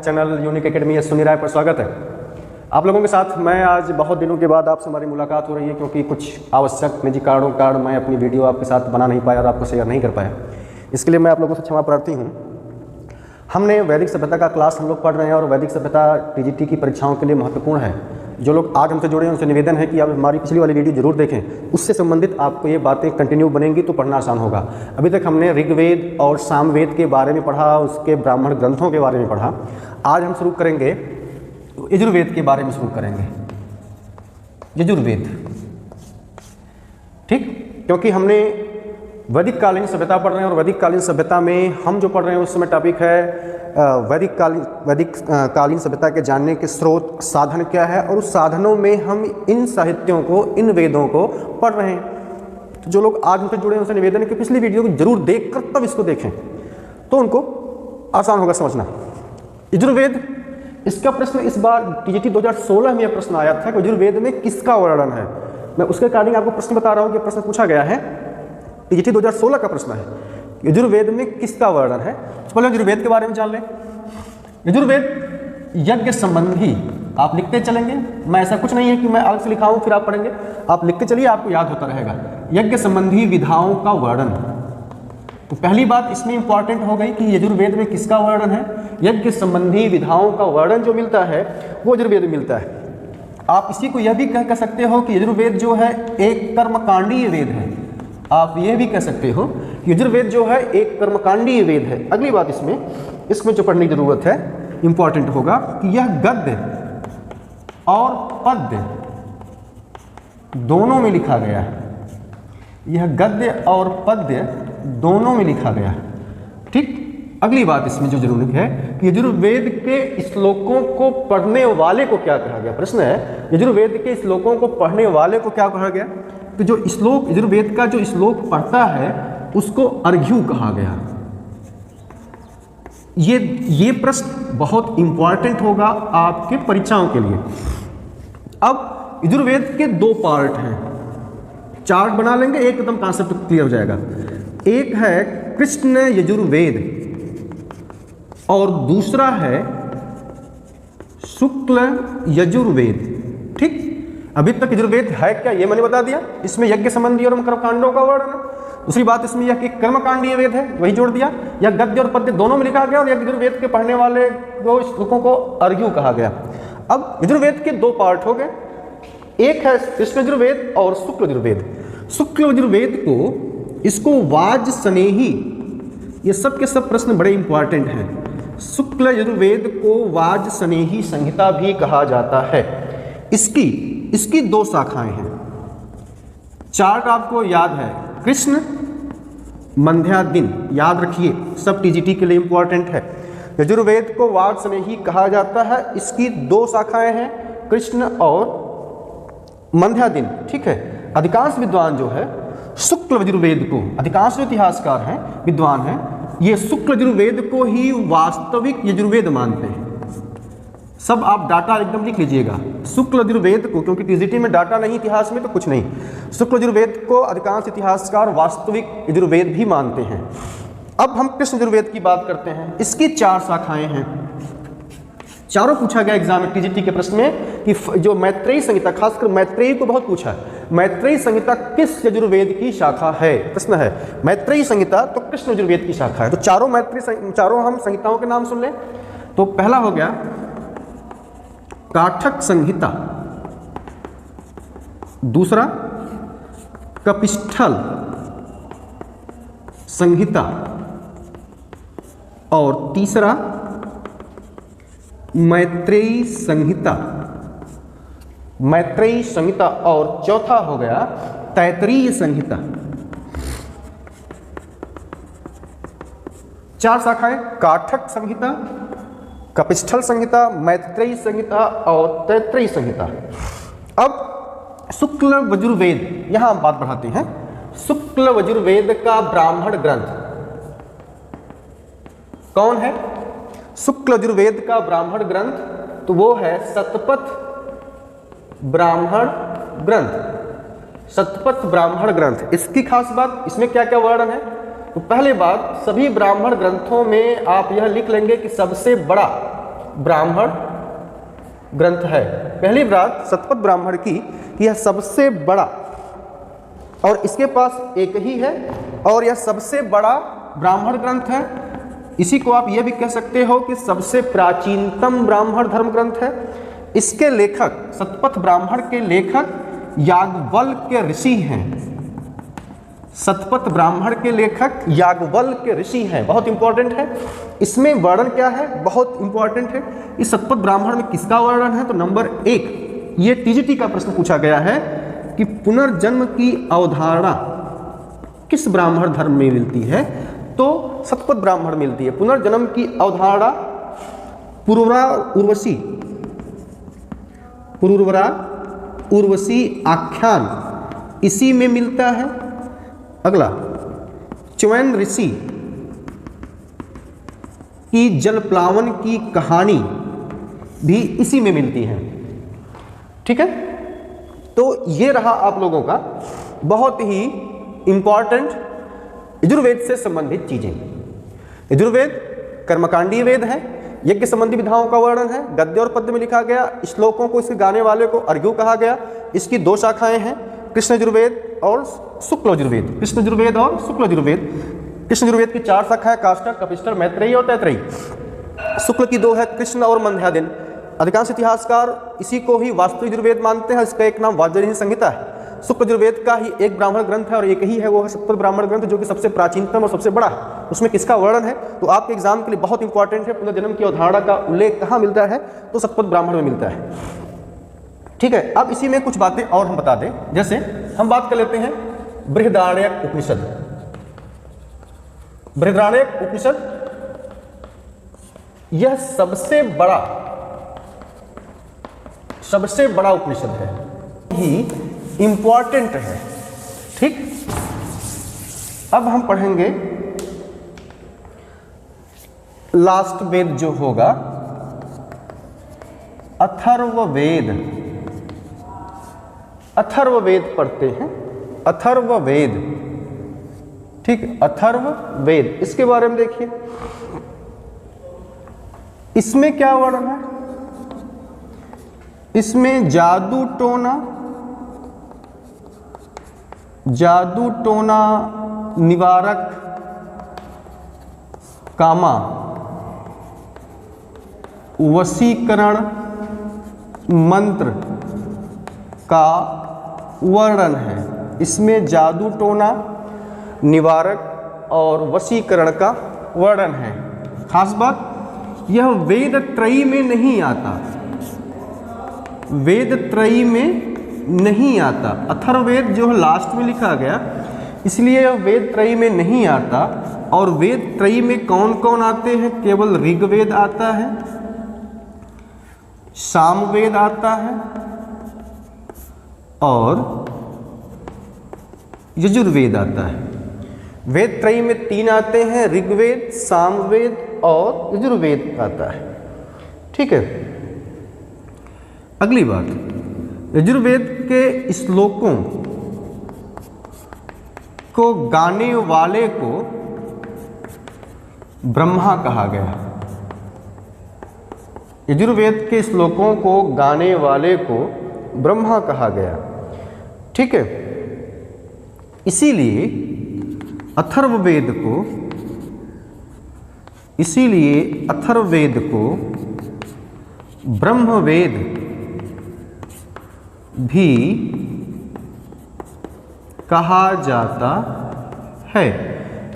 Channel unique academy सुनी राय पर स्वागत है। आप लोगों के साथ मैं आज बहुत दिनों के बाद आपसे हमारी मुलाकात हो रही है, क्योंकि कुछ आवश्यक निजी कारणों के कारण मैं अपनी वीडियो आपके साथ बना नहीं पाया और आपको शेयर नहीं कर पाया। इसके लिए मैं आप लोगों से क्षमा प्रार्थी हूँ। हमने वैदिक सभ्यता का क्लास हम लोग पढ़ रहे हैं और वैदिक सभ्यता टीजीटी की परीक्षाओं के लिए महत्वपूर्ण है। जो लोग आज हमसे जुड़े हैं उनसे निवेदन है कि आप हमारी पिछली वाली वीडियो जरूर देखें, उससे संबंधित आपको ये बातें कंटिन्यू बनेंगी तो पढ़ना आसान होगा। अभी तक हमने ऋग्वेद और सामवेद के बारे में पढ़ा, उसके ब्राह्मण ग्रंथों के बारे में पढ़ा। आज हम शुरू करेंगे यजुर्वेद के बारे में शुरू करेंगे, यजुर्वेद, ठीक। क्योंकि हमने वैदिक कालीन सभ्यता पढ़ रहे हैं और वैदिक कालीन सभ्यता में हम जो पढ़ रहे हैं उस समय टॉपिक है वैदिक कालीन सभ्यता के जानने के स्रोत, साधन क्या है, और उस साधनों में हम इन साहित्यों को, इन वेदों को पढ़ रहे हैं। तो जो लोग आज उनसे जुड़े हैं उनसे निवेदन है कि पिछली वीडियो को जरूर देखकर तब इसको देखें, तो उनको आसान होगा समझना। यजुर्वेद, इसका प्रश्न इस बार टीजीटी 2016 में यह प्रश्न आया था कि यजुर्वेद में किसका वर्णन है। मैं उसके अकॉर्डिंग आपको प्रश्न बता रहा हूँ कि प्रश्न पूछा गया है, टीजीटी 2016 का प्रश्न है, यजुर्वेद में किसका वर्णन है। तो पहले यजुर्वेद के बारे में जान लें। यजुर्वेद यज्ञ संबंधी, आप लिखते चलेंगे, मैं ऐसा कुछ नहीं है कि मैं अलग से लिखा हूँ फिर आप पढ़ेंगे, आप लिखते चलिए, आपको याद होता रहेगा। यज्ञ संबंधी विधाओं का वर्णन, तो पहली बात इसमें इंपॉर्टेंट हो गई कि यजुर्वेद में किसका वर्णन है। यज्ञ संबंधी विधाओं का वर्णन जो मिलता है वो यजुर्वेद में मिलता है। आप इसी को यह भी कह सकते हो कि यजुर्वेद जो है एक कर्मकांडीय वेद है। आप ये भी कह सकते हो कि यजुर्वेद जो है एक कर्मकांडीय वेद है। अगली बात इसमें जो पढ़ने की जरूरत है, इंपॉर्टेंट होगा कि यह गद्य और पद्य दोनों में लिखा गया है। यह गद्य और पद्य दोनों में लिखा गया है, ठीक। अगली बात इसमें जो जरूरी है कि यजुर्वेद के श्लोकों को पढ़ने वाले को क्या कहा गया। प्रश्न है यजुर्वेद के श्लोकों को पढ़ने वाले को क्या कहा गया। तो जो श्लोक, यजुर्वेद का जो श्लोक पढ़ता है उसको अर्घ्यु कहा गया। ये प्रश्न बहुत इंपॉर्टेंट होगा आपके परीक्षाओं के लिए। अब यजुर्वेद के दो पार्ट हैं, चार्ट बना लेंगे, एकदम कॉन्सेप्ट क्लियर हो जाएगा। एक है कृष्ण यजुर्वेद और दूसरा है शुक्ल यजुर्वेद, ठीक। अभी तक यजुर्वेद है क्या ये मैंने बता दिया। इसमें यज्ञ संबंधी और कर्मकांडों का वर्णन है। दूसरी बात इसमें यह कि कर्मकांडीय वेद है, वही जोड़ दिया। यह गद्य और पद्य दोनों में लिखा गया और यजुर्वेद के पढ़ने वाले दो श्लोकों को अर्घ्यु कहा गया। अब यजुर्वेद के दो पार्ट हो गए, एक है कृष्ण यजुर्वेद और शुक्ल यजुर्वेद। शुक्ल यजुर्वेद को, इसको वाज स्नेही, ये सब के सब प्रश्न बड़े इंपॉर्टेंट हैं। शुक्ल यजुर्वेद को वाज स्नेही संहिता भी कहा जाता है। इसकी दो शाखाएं हैं। चार्ट आपको याद है, कृष्ण मध्यादिन, याद रखिए, सब टीजीटी के लिए इंपॉर्टेंट है। यजुर्वेद को वाज स्नेही कहा जाता है। इसकी दो शाखाएं हैं, कृष्ण और मध्यादिन, ठीक है। अधिकांश विद्वान जो है शुक्ल यजुर्वेद को, अधिकांश इतिहासकार हैं, विद्वान हैं, ये शुक्ल यजुर्वेद को ही वास्तविक यजुर्वेद मानते हैं। सब आप डाटा एकदम लिख लीजिएगा, शुक्ल यजुर्वेद को, क्योंकि टीजीटी में डाटा नहीं, इतिहास में तो कुछ नहीं। शुक्ल यजुर्वेद को अधिकांश इतिहासकार वास्तविक यजुर्वेद भी मानते हैं। अब हम कृष्ण यजुर्वेद की बात करते हैं। इसकी चार शाखाएं हैं, चारों पूछा गया एग्जाम में टीजीटी के प्रश्न में कि जो मैत्रेयी संहिता, खासकर मैत्रेयी को बहुत पूछा है, मैत्रेयी संहिता किस यजुर्वेद की शाखा है। प्रश्न है मैत्रेयी संहिता तो कृष्ण यजुर्वेद की शाखा है। तो चारों हम संहिताओं के नाम सुन लें। तो पहला हो गया काठक संहिता, दूसरा कपिस्थल संहिता और तीसरा मैत्रेयी संहिता। मैत्रेयी संहिता और चौथा हो गया तैत्तिरीय संहिता। चार शाखाएं, काठक संहिता, कपिस्थल संहिता, मैत्रेयी संहिता और तैत्तिरीय संहिता। अब शुक्ल यजुर्वेद, यहां हम बात बढ़ाते हैं। शुक्ल यजुर्वेद का ब्राह्मण ग्रंथ कौन है। शुक्ल यजुर्वेद का ब्राह्मण ग्रंथ तो वो है शतपथ ब्राह्मण ग्रंथ। शतपथ ब्राह्मण ग्रंथ, इसकी खास बात, इसमें क्या क्या वर्णन है। तो पहले बात, सभी ब्राह्मण ग्रंथों में आप यह लिख लेंगे कि सबसे बड़ा ब्राह्मण ग्रंथ है। पहली बात शतपथ ब्राह्मण की, यह सबसे बड़ा और इसके पास एक ही है और यह सबसे बड़ा ब्राह्मण ग्रंथ है। इसी को आप यह भी कह सकते हो कि सबसे प्राचीनतम ब्राह्मण धर्म ग्रंथ है। इसके लेखक, शतपथ ब्राह्मण के लेखक याज्ञवल्क्य के ऋषि हैं। शतपथ ब्राह्मण के लेखक याज्ञवल्क्य के ऋषि हैं, बहुत इंपॉर्टेंट है। इसमें वर्णन क्या है, बहुत इंपॉर्टेंट है। इस शतपथ ब्राह्मण में किसका वर्णन है, तो नंबर 1 ये टीजीटी का प्रश्न पूछा गया है कि पुनर्जन्म की अवधारणा किस ब्राह्मण धर्म में मिलती है, तो शतपथ ब्राह्मण मिलती है। पुनर्जन्म की अवधारणा पुरुरवरा उर्वशी आख्यान इसी में मिलता है। अगला, च्यवन ऋषि की जलप्लावन की कहानी भी इसी में मिलती है। ठीक है, तो ये रहा आप लोगों का बहुत ही इंपॉर्टेंट यजुर्वेद से संबंधित चीजें। यजुर्वेद कर्मकांडीय वेद है, यज्ञ संबंधी विधाओं का वर्णन है, गद्य और पद्य में लिखा गया। श्लोकों को इसके गाने वाले को अर्घ्य कहा गया। इसकी 2 शाखाएं हैं, कृष्ण यजुर्वेद और शुक्ल यजुर्वेद। कृष्ण यजुर्वेद और शुक्ल यजुर्वेद। कृष्ण यजुर्वेद की 4 शाखाएं, काष्टर, कपिष्टर, मैत्रेयी और तैत्रेयी। शुक्ल की 2 है, कृष्ण और मंध्यादिन। अधिकांश इतिहासकार इसी को ही वास्तु यजुर्वेद मानते हैं। इसका एक नाम वाजरायणी संहिता है। शुक्ल यजुर्वेद का ही एक ब्राह्मण ग्रंथ है और एक ही है, वो है शतपथ ब्राह्मण ग्रंथ, जो कि सबसे प्राचीनतम और सबसे बड़ा है। उसमें किसका वर्णन है, तो आपके एग्जाम के लिए बहुत इंपॉर्टेंट है। पुनर्जन्म की अवधारणा का उल्लेख कहाँ मिलता है, तो शतपथ ब्राह्मण में मिलता है। ठीक है, अब इसी में कुछ बातें और हम बता दें। जैसे हम बात कर लेते हैं बृहदारण्यक उपनिषद। बृहदारण्यक उपनिषद यह सबसे बड़ा उपनिषद है, ही इंपॉर्टेंट है। ठीक, अब हम पढ़ेंगे लास्ट वेद जो होगा अथर्ववेद। अथर्ववेद पढ़ते हैं, अथर्ववेद। ठीक, अथर्ववेद, इसके बारे में देखिए। इसमें क्या वर्णन है, इसमें जादू टोना निवारक कामा, वशीकरण मंत्र का वर्णन है। इसमें जादू टोना, निवारक और वशीकरण का वर्णन है। खास बात, यह वेद त्रयी में नहीं आता, वेद त्रयी में नहीं आता। अथर्ववेद जो है लास्ट में लिखा गया, इसलिए यह वेद त्रयी में नहीं आता। और वेद त्रयी में कौन कौन आते हैं, केवल ऋग्वेद आता है, सामवेद आता है और यजुर्वेद आता है। वेद त्रयी में 3 आते हैं, ऋग्वेद, सामवेद और यजुर्वेद आता है। ठीक है, अगली बात, यजुर्वेद के श्लोकों को गाने वाले को ब्रह्मा कहा गया। यजुर्वेद के श्लोकों को गाने वाले को ब्रह्मा कहा गया। ठीक है, इसीलिए अथर्ववेद को ब्रह्मवेद भी कहा जाता है।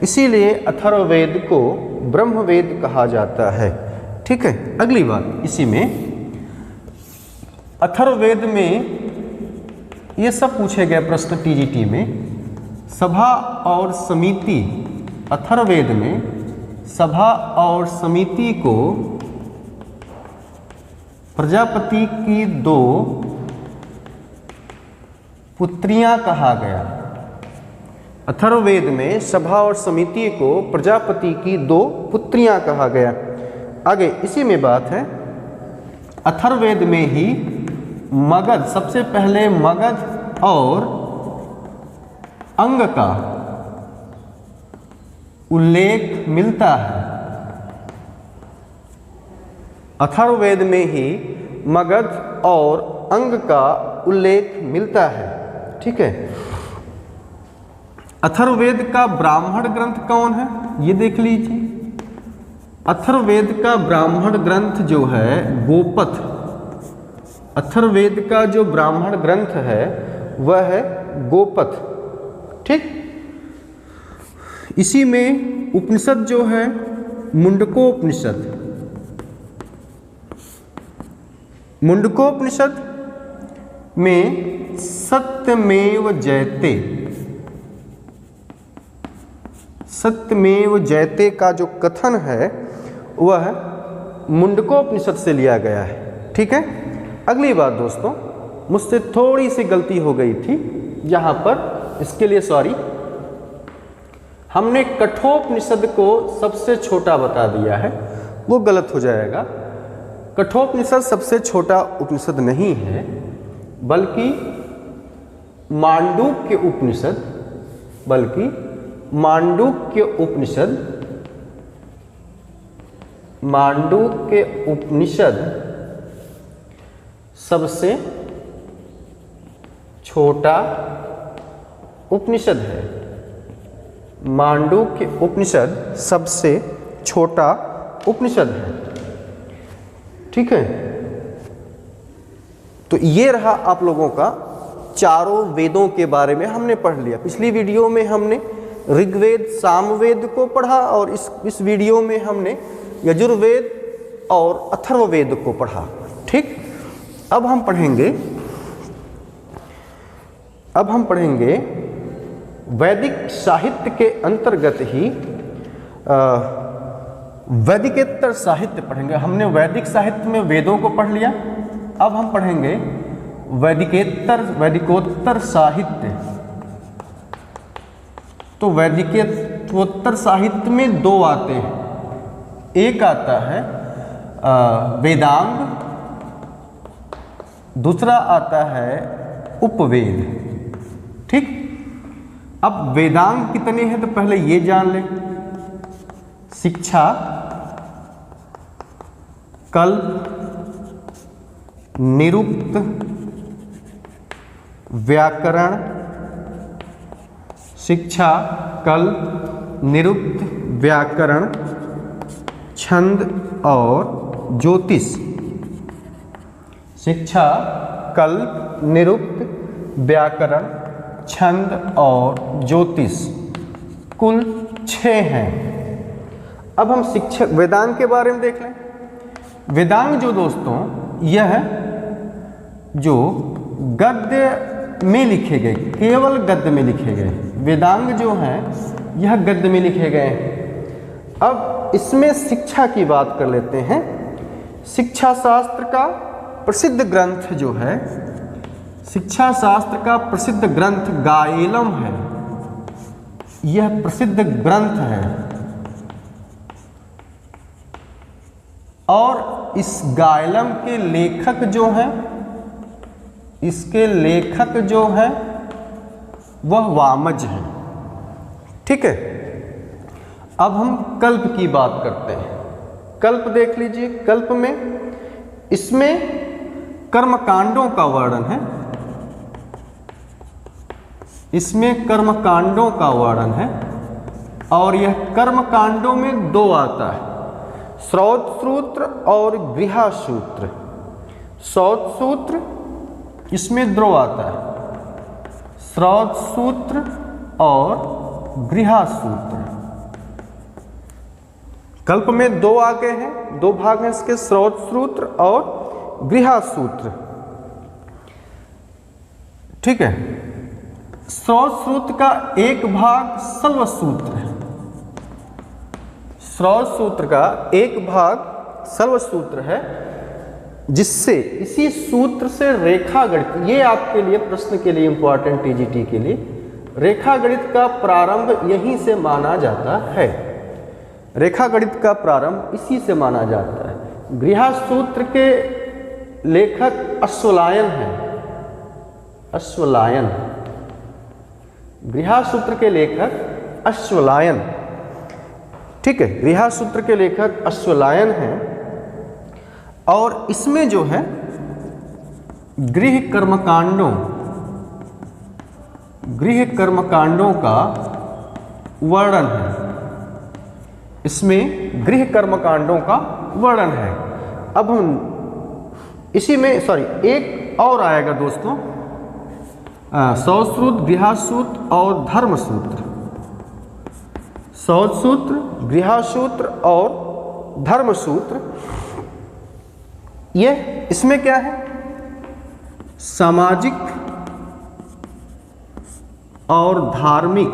इसीलिए अथर्ववेद को ब्रह्मवेद कहा जाता है। ठीक है, अगली बात, इसी में अथर्ववेद में ये सब पूछे गए प्रश्न टीजीटी में। सभा और समिति, अथर्ववेद में सभा और समिति को प्रजापति की 2 पुत्रियां कहा गया। अथर्ववेद में सभा और समिति को प्रजापति की 2 पुत्रियां कहा गया। आगे इसी में बात है, अथर्ववेद में ही मगध, सबसे पहले मगध और अंग का उल्लेख मिलता है। अथर्ववेद में ही मगध और अंग का उल्लेख मिलता है। ठीक है, अथर्ववेद का ब्राह्मण ग्रंथ कौन है, ये देख लीजिए। अथर्ववेद का ब्राह्मण ग्रंथ जो है गोपथ, अथर्ववेद का जो ब्राह्मण ग्रंथ है वह है गोपथ। ठीक, इसी में उपनिषद जो है मुंडकोपनिषद, मुंडकोपनिषद में सत्यमेव जयते, सत्यमेव जयते का जो कथन है वह मुंडकोपनिषद से लिया गया है। ठीक है, अगली बात दोस्तों, मुझसे थोड़ी सी गलती हो गई थी यहाँ पर, इसके लिए सॉरी। हमने कठोपनिषद को सबसे छोटा बता दिया है, वो गलत हो जाएगा। कठोपनिषद सबसे छोटा उपनिषद नहीं है, बल्कि मांडूक्य उपनिषद, बल्कि मांडूक्य उपनिषद, मांडूक्य उपनिषद सबसे छोटा उपनिषद है। मांडूक्य उपनिषद सबसे छोटा उपनिषद है। ठीक है, तो ये रहा आप लोगों का चारों वेदों के बारे में हमने पढ़ लिया। पिछली वीडियो में हमने ऋग्वेद सामवेद को पढ़ा और इस वीडियो में हमने यजुर्वेद और अथर्ववेद को पढ़ा। ठीक, अब हम पढ़ेंगे वैदिक साहित्य के अंतर्गत ही वैदिकेतर साहित्य पढ़ेंगे। हमने वैदिक साहित्य में वेदों को पढ़ लिया, अब हम पढ़ेंगे वैदिकोत्तर साहित्य। तो वैदिकोत्तर साहित्य में दो आते हैं, एक आता है वेदांग, दूसरा आता है उपवेद। ठीक, अब वेदांग कितने हैं तो पहले ये जान लें। शिक्षा, कल्प, निरुक्त, व्याकरण, शिक्षा, कल्प, निरुक्त, व्याकरण, छंद और ज्योतिष। शिक्षा, कल्प, निरुक्त, व्याकरण, छंद और ज्योतिष, कुल 6 हैं। अब हम शिक्षा वेदांग के बारे में देख लें। वेदांग जो दोस्तों, यह जो गद्य में लिखे गए, केवल गद्य में लिखे गए वेदांग जो हैं, यह गद्य में लिखे गए हैं। अब इसमें शिक्षा की बात कर लेते हैं। शिक्षा शास्त्र का प्रसिद्ध ग्रंथ जो है, शिक्षा शास्त्र का प्रसिद्ध ग्रंथ गायलम है। यह प्रसिद्ध ग्रंथ है और इस गायलम के लेखक जो हैं, इसके लेखक जो हैं वह वामज हैं। ठीक है, अब हम कल्प की बात करते हैं। कल्प देख लीजिए, कल्प में इसमें कर्मकांडों का वर्णन है, इसमें कर्मकांडों का वर्णन है और यह कर्मकांडों में दो आता है, श्रौत सूत्र और गृहसूत्र। श्रौत सूत्र इसमें दो आता है, श्रौत सूत्र और गृहसूत्र। कल्प में दो आ गए हैं, दो भाग हैं इसके, श्रौत सूत्र और गृहसूत्र। ठीक है, श्रौत सूत्र का एक भाग शल्व सूत्र है, श्रौत सूत्र का एक भाग शल्व सूत्र है, जिससे इसी सूत्र से रेखा गणित, ये आपके लिए प्रश्न के लिए इंपॉर्टेंट, टीजीटी के लिए, रेखा गणित का प्रारंभ यहीं से माना जाता है। रेखा गणित का प्रारंभ इसी से माना जाता है। गृहसूत्र के लेखक अश्वलायन हैं, अश्वलायन, गृहसूत्र के लेखक अश्वलायन। ठीक है, गृहसूत्र के लेखक अश्वलायन हैं और इसमें जो है गृह कर्मकांडों का वर्णन है। इसमें गृह कर्मकांडों का वर्णन है। अब हम इसी में एक और आएगा दोस्तों, सौसूत्र, गृहसूत्र और धर्मसूत्र। सौसूत्र, गृहसूत्र और धर्मसूत्र, ये इसमें क्या है? सामाजिक और धार्मिक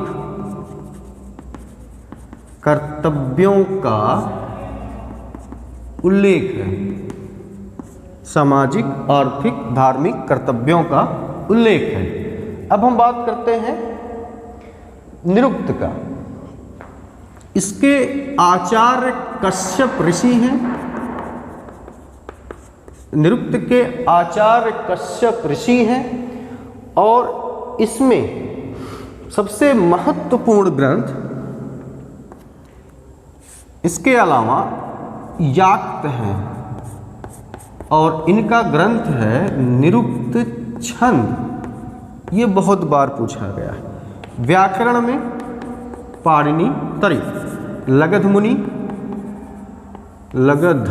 कर्तव्यों का उल्लेख है। सामाजिक, आर्थिक, धार्मिक कर्तव्यों का उल्लेख है। अब हम बात करते हैं निरुक्त का। इसके आचार्य कश्यप ऋषि हैं। निरुक्त के आचार्य कश्यप ऋषि हैं और इसमें सबसे महत्वपूर्ण ग्रंथ, इसके अलावा याक्त हैं और इनका ग्रंथ है निरुक्त छंद। ये बहुत बार पूछा गया है। व्याकरण में पाणिनि तरी, लगध मुनि, लगध।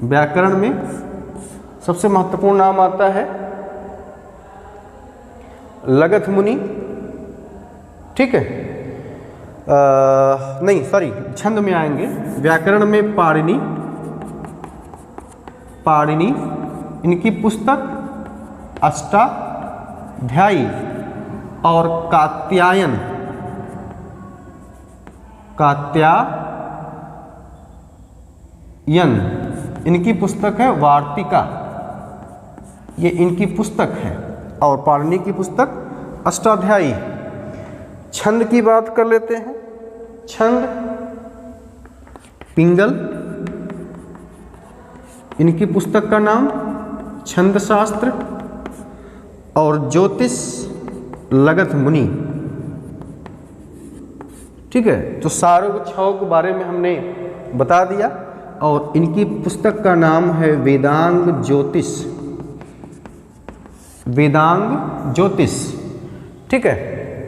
व्याकरण में सबसे महत्वपूर्ण नाम आता है लगध मुनि, ठीक है। नहीं सॉरी, छंद में आएंगे। व्याकरण में पाणिनि, इनकी पुस्तक अष्टाध्यायी और कात्यायन, इनकी पुस्तक है वार्तिका। ये इनकी पुस्तक है और पाणिनि की पुस्तक अष्टाध्यायी। छंद की बात कर लेते हैं। छंद पिंगल, इनकी पुस्तक का नाम छंद शास्त्र। और ज्योतिष लगध मुनि, ठीक है। तो सारों छह के बारे में हमने बता दिया और इनकी पुस्तक का नाम है वेदांग ज्योतिष। वेदांग ज्योतिष, ठीक है।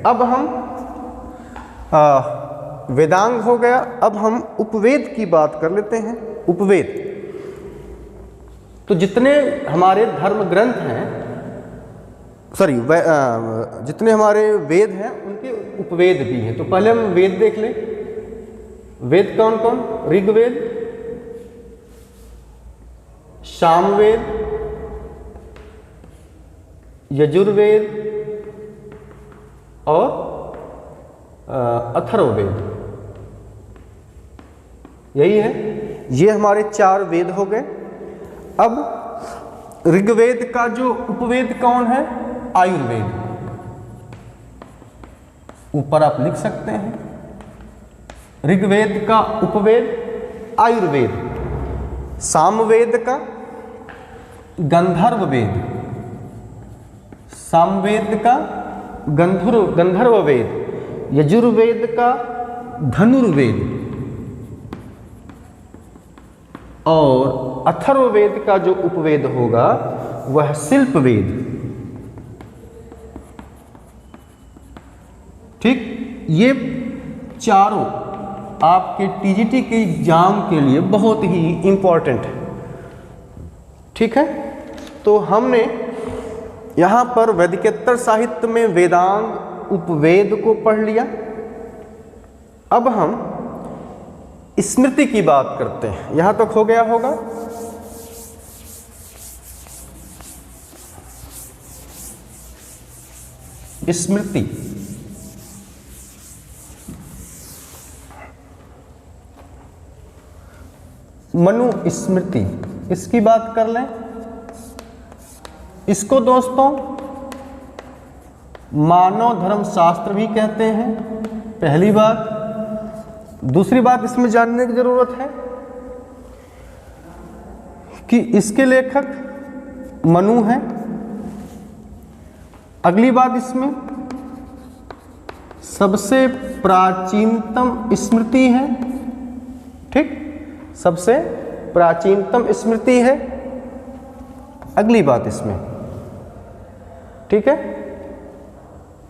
अब हम वेदांग हो गया। अब हम उपवेद की बात कर लेते हैं। उपवेद, तो जितने हमारे धर्म ग्रंथ हैं, जितने हमारे वेद हैं उनके उपवेद भी हैं। तो पहले हम वेद देख लें। वेद कौन कौन? ऋग्वेद, सामवेद, यजुर्वेद और अथर्ववेद। यही है, ये हमारे 4 वेद हो गए। अब ऋग्वेद का जो उपवेद कौन है? आयुर्वेद। ऊपर आप लिख सकते हैं, ऋग्वेद का उपवेद आयुर्वेद। सामवेद का गंधर्व वेद, सामवेद का गंधर्व वेद, यजुर्वेद का धनुर्वेद और अथर्ववेद का जो उपवेद होगा वह शिल्पवेद, ठीक। ये चारों आपके टीजीटी के एग्जाम के लिए बहुत ही इंपॉर्टेंट है, ठीक है। तो हमने यहाँ पर वैदिकेतर साहित्य में वेदांग उपवेद को पढ़ लिया। अब हम स्मृति की बात करते हैं। यहाँ तक हो गया होगा। स्मृति, मनु स्मृति, इसकी बात कर लें। इसको दोस्तों मानव धर्म शास्त्र भी कहते हैं, पहली बात। दूसरी बात इसमें जानने की जरूरत है कि इसके लेखक मनु हैं। अगली बात, इसमें सबसे प्राचीनतम स्मृति है, ठीक। सबसे प्राचीनतम स्मृति है। अगली बात इसमें, ठीक है,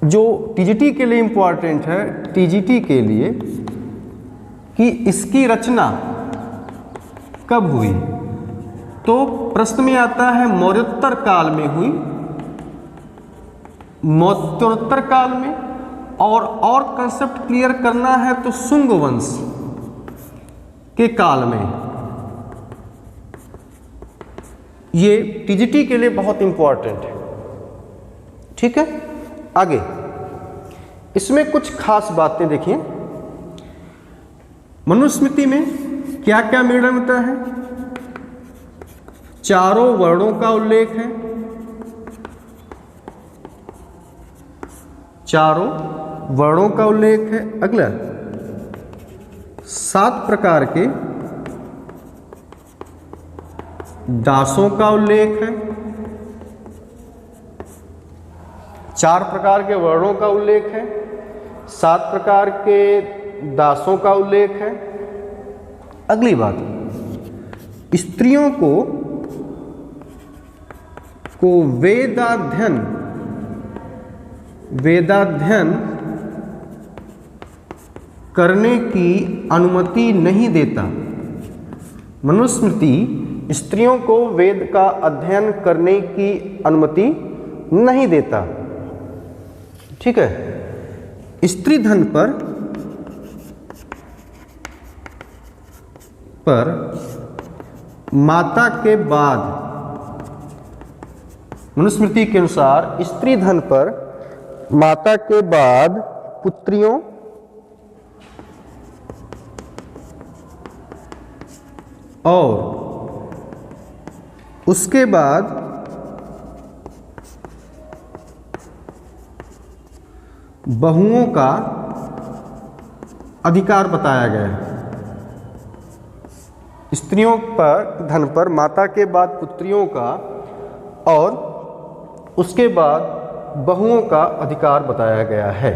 जो टीजीटी के लिए इंपॉर्टेंट है, टीजीटी के लिए, कि इसकी रचना कब हुई, तो प्रश्न में आता है मौर्योत्तर काल में हुई, मौर्योत्तर काल में, और कंसेप्ट क्लियर करना है तो शुंग वंश के काल में। ये टीजीटी के लिए बहुत इंपॉर्टेंट है, ठीक है। आगे इसमें कुछ खास बातें देखिए। मनुस्मृति में क्या क्या निर्णय होता है? चारों वर्णों का उल्लेख है, चारों वर्णों का उल्लेख है। अगला 7 प्रकार के दासों का उल्लेख है, 4 प्रकार के वर्णों का उल्लेख है, 7 प्रकार के दासों का उल्लेख है। अगली बात, स्त्रियों को वेदाध्ययन करने की अनुमति नहीं देता। मनुस्मृति स्त्रियों को वेद का अध्ययन करने की अनुमति नहीं देता, ठीक है। स्त्री धन पर माता के बाद, मनुस्मृति के अनुसार स्त्री धन पर माता के बाद पुत्रियों और उसके बाद बहुओं का अधिकार बताया गया है। स्त्रियों पर धन पर माता के बाद पुत्रियों का और उसके बाद बहुओं का अधिकार बताया गया है।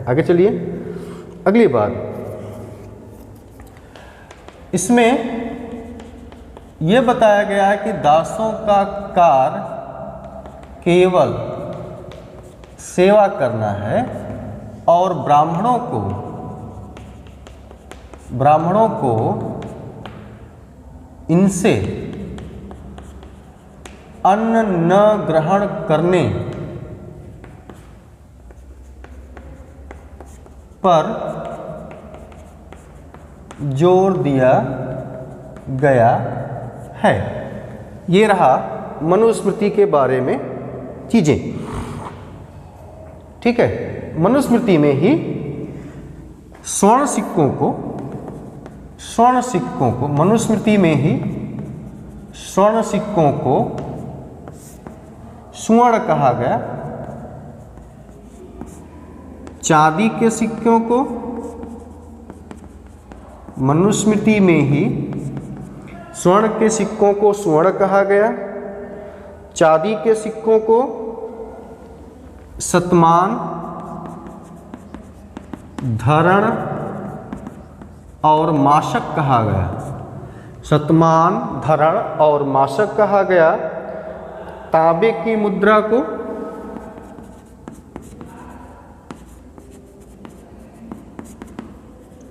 आगे चलिए, अगली बात, इसमें यह बताया गया है कि दासों का कार्य केवल सेवा करना है और ब्राह्मणों को इनसे अन्न न ग्रहण करने पर जोर दिया गया है। ये रहा मनुस्मृति के बारे में चीजें, ठीक है। मनुस्मृति में ही स्वर्ण सिक्कों को मनुस्मृति में ही स्वर्ण सिक्कों को सुवर्ण कहा गया, चांदी के सिक्कों को मनुस्मृति में ही स्वर्ण के सिक्कों को सुवर्ण कहा गया, चांदी के सिक्कों को शतमान, धरण और माशक कहा गया। शतमान, धरण और माशक कहा गया। तांबे की मुद्रा को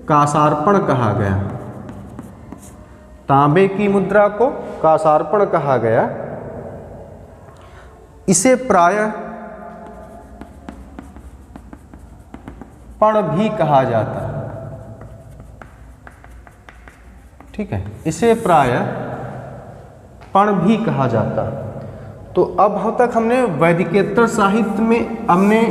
कासार्पण कहा गया। तांबे की मुद्रा को कासार्पण कहा गया। इसे प्रायः पण भी कहा जाता है, ठीक है। इसे प्रायः पण भी कहा जाता है। तो अब तक हमने वैदिकेतर साहित्य में हमने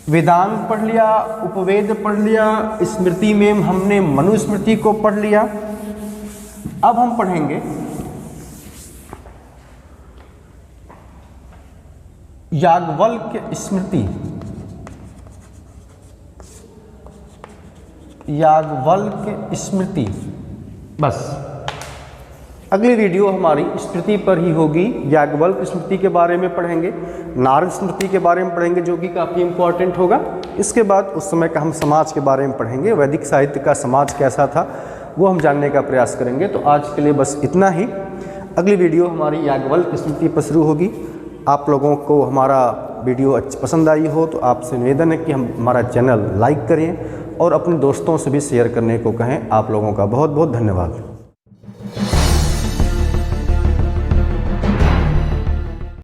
वेदांत पढ़ लिया, उपवेद पढ़ लिया, स्मृति में हमने मनुस्मृति को पढ़ लिया। अब हम पढ़ेंगे याज्ञवल्क्य स्मृति। याज्ञवल्क्य स्मृति, बस अगली वीडियो हमारी स्मृति पर ही होगी। याज्ञवल्क्य स्मृति के बारे में पढ़ेंगे, नारद स्मृति के बारे में पढ़ेंगे जो कि काफ़ी इंपॉर्टेंट होगा। इसके बाद उस समय का हम समाज के बारे में पढ़ेंगे, वैदिक साहित्य का समाज कैसा था, वो हम जानने का प्रयास करेंगे। तो आज के लिए बस इतना ही। अगली वीडियो हमारी याज्ञवल्क्य स्मृति पर शुरू होगी। आप लोगों को हमारा वीडियो पसंद आई हो तो आपसे निवेदन है कि हमारा चैनल लाइक करें और अपने दोस्तों से भी शेयर करने को कहें। आप लोगों का बहुत बहुत धन्यवाद।